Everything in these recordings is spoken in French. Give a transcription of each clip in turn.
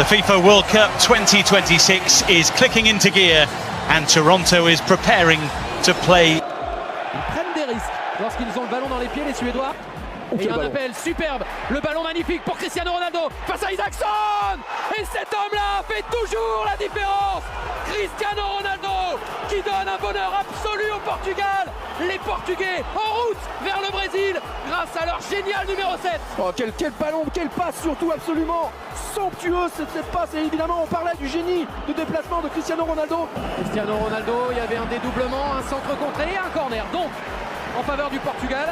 The FIFA World Cup 2026 is clicking into gear and Toronto is preparing to play. Ils prennent des risques lorsqu'ils ont le ballon dans les pieds, les Suédois. Et il y a un appel superbe, le ballon magnifique pour Cristiano Ronaldo face à Isaacson. Et cet homme-là fait toujours la différence. Cristiano Ronaldo qui donne un bonheur absolu au Portugal. Les Portugais en route vers le Brésil grâce à leur génial numéro 7. Oh, quel ballon, quelle passe surtout absolument somptueuse cette passe. Et évidemment on parlait du génie de déplacement de Cristiano Ronaldo. Cristiano Ronaldo, il y avait un dédoublement, un centre contré et un corner. Donc en faveur du Portugal.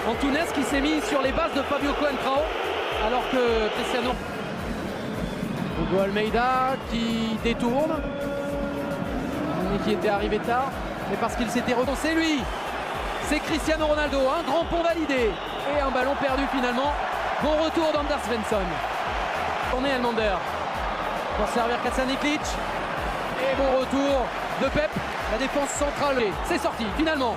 Antunes qui s'est mis sur les bases de Fabio Coentrão alors que Cristiano Hugo Almeida qui détourne et qui était arrivé tard mais parce qu'il s'était renoncé lui. C'est Cristiano Ronaldo, un grand pont validé et un ballon perdu finalement. Bon retour d'Anders Svensson. Tourné Elmander pour servir Kacaniklic et bon retour de Pep, la défense centrale. C'est sorti finalement.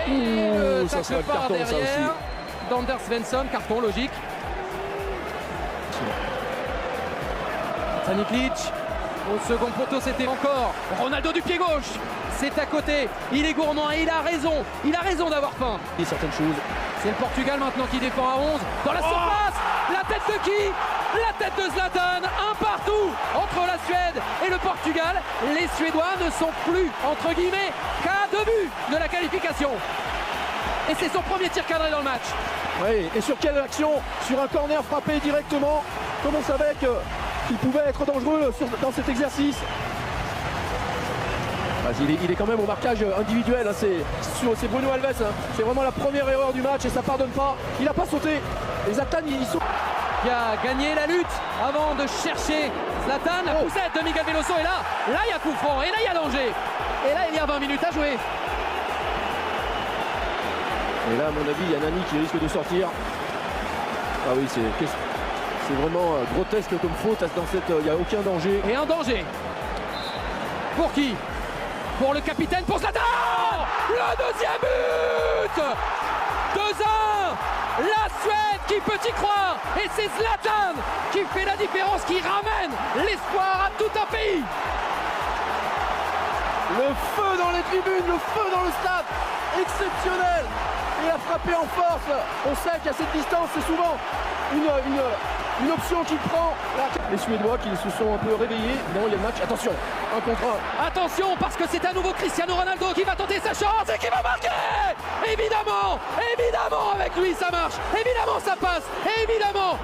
Et ça sera le part carton, ça derrière d'Anders Svensson, carton logique. Kacaniklic au second poteau, c'était encore Ronaldo du pied gauche. C'est à côté, il est gourmand et il a raison d'avoir faim. Et certaines choses. C'est le Portugal maintenant qui défend à 11 dans la surface. La tête de qui? La tête de Zlatan. Un partout entre la Suède et le Portugal. Les Suédois ne sont plus entre guillemets qu'à 2 buts de la qualification. Et c'est son premier tir cadré dans le match. Oui, et sur quelle action? Sur un corner frappé directement. Comme on savait qu'il pouvait être dangereux dans cet exercice. Il est quand même au marquage individuel, hein. C'est Bruno Alves, hein. C'est vraiment la première erreur du match et ça pardonne pas. Il n'a pas sauté. Les Zlatan, ils sont... Qui a gagné la lutte avant de chercher Zlatan. La poussette de Miguel Veloso et là il y a coup franc et là il y a danger. Et là il y a 20 minutes à jouer. Et là à mon avis il y a Nani qui risque de sortir. Ah oui, c'est vraiment grotesque comme faute dans cette... Il n'y a aucun danger. Et un danger. Pour qui? Pour le capitaine, pour Zlatan. Le deuxième but. 2-1. La Suède qui peut y croire. Et c'est Zlatan qui fait la différence, qui ramène l'espoir à tout un pays. Le feu dans les tribunes, le feu dans le stade. Exceptionnel. Il a frappé en force. On sait qu'à cette distance, c'est souvent une option qu'il prend. Les Suédois qui se sont un peu réveillés. Non, il y a le match. Attention, un contre un. Attention, parce que c'est à nouveau Cristiano Ronaldo qui va tenter sa chance et qui va marquer. Évidemment, avec lui ça marche. Évidemment ça passe. Évidemment.